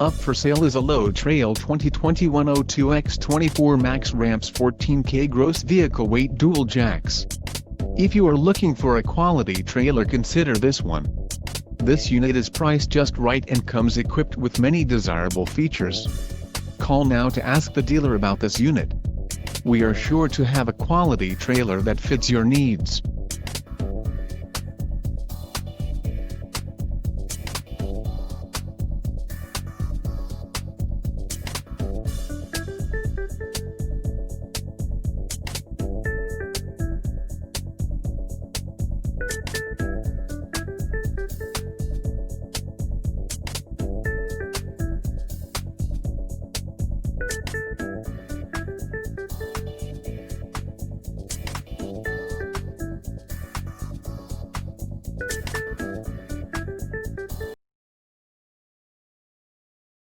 Up for sale is a low trail 2021 02X24 Max Ramps 14K gross vehicle weight dual jacks. If you are looking for a quality trailer, consider this one. This unit is priced just right and comes equipped with many desirable features. Call now to ask the dealer about this unit. We are sure to have a quality trailer that fits your needs.